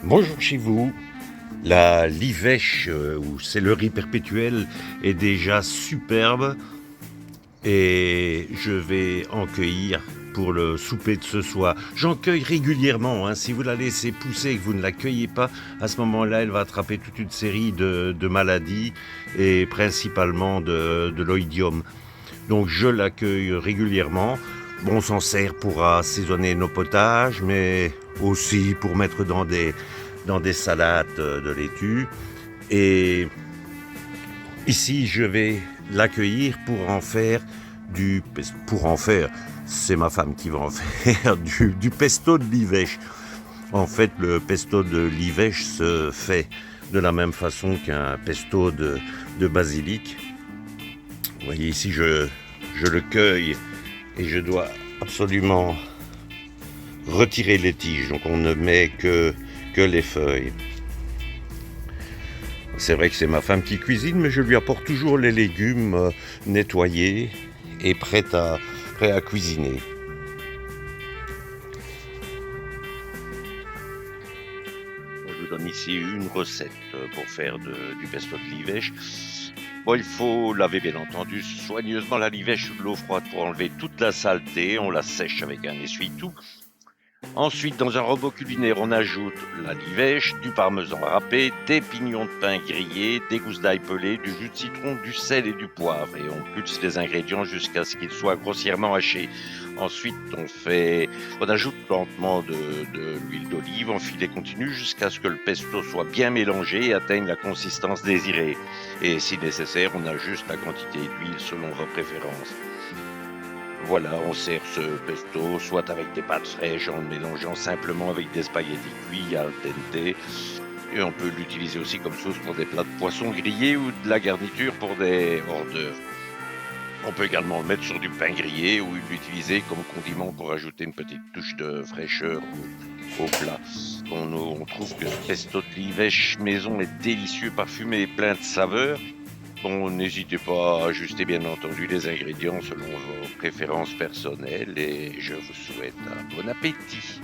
Bonjour chez vous. La livèche, ou c'est le riz perpétuel, est déjà superbe et je vais en cueillir pour le souper de ce soir. J'en cueille régulièrement, hein. Si vous la laissez pousser et que vous ne la cueillez pas, à ce moment-là, elle va attraper toute une série de maladies et principalement de l'oïdium. Donc je l'accueille régulièrement. Bon, on s'en sert pour assaisonner nos potages, mais aussi pour mettre dans des salades de laitue. Et ici, je vais l'accueillir pour en faire c'est ma femme qui va en faire du pesto de livèche. En fait, le pesto de livèche se fait de la même façon qu'un pesto de basilic. Vous voyez ici, je le cueille et je dois absolument retirer les tiges, donc on ne met que les feuilles. C'est vrai que c'est ma femme qui cuisine, mais je lui apporte toujours les légumes nettoyés et prêts à cuisiner. Je vous donne ici une recette pour faire du pesto de livèche. Bon, il faut laver bien entendu soigneusement la livèche sous de l'eau froide pour enlever toute la saleté. On la sèche avec un essuie-tout. Ensuite, dans un robot culinaire, on ajoute la livèche, du parmesan râpé, des pignons de pain grillés, des gousses d'ail pelées, du jus de citron, du sel et du poivre. Et on pulse les ingrédients jusqu'à ce qu'ils soient grossièrement hachés. Ensuite, on ajoute lentement de l'huile d'olive en filet continu jusqu'à ce que le pesto soit bien mélangé et atteigne la consistance désirée. Et si nécessaire, on ajuste la quantité d'huile selon vos préférences. Voilà, on sert ce pesto soit avec des pâtes fraîches en le mélangeant simplement avec des spaghettis cuits al dente. Et on peut l'utiliser aussi comme sauce pour des plats de poisson grillés ou de la garniture pour des hors d'œuvre. On peut également le mettre sur du pain grillé ou l'utiliser comme condiment pour ajouter une petite touche de fraîcheur au plat. On trouve que ce pesto de livèche maison est délicieux, parfumé et plein de saveurs. Bon, n'hésitez pas à ajuster bien entendu les ingrédients selon vos préférences personnelles et je vous souhaite un bon appétit.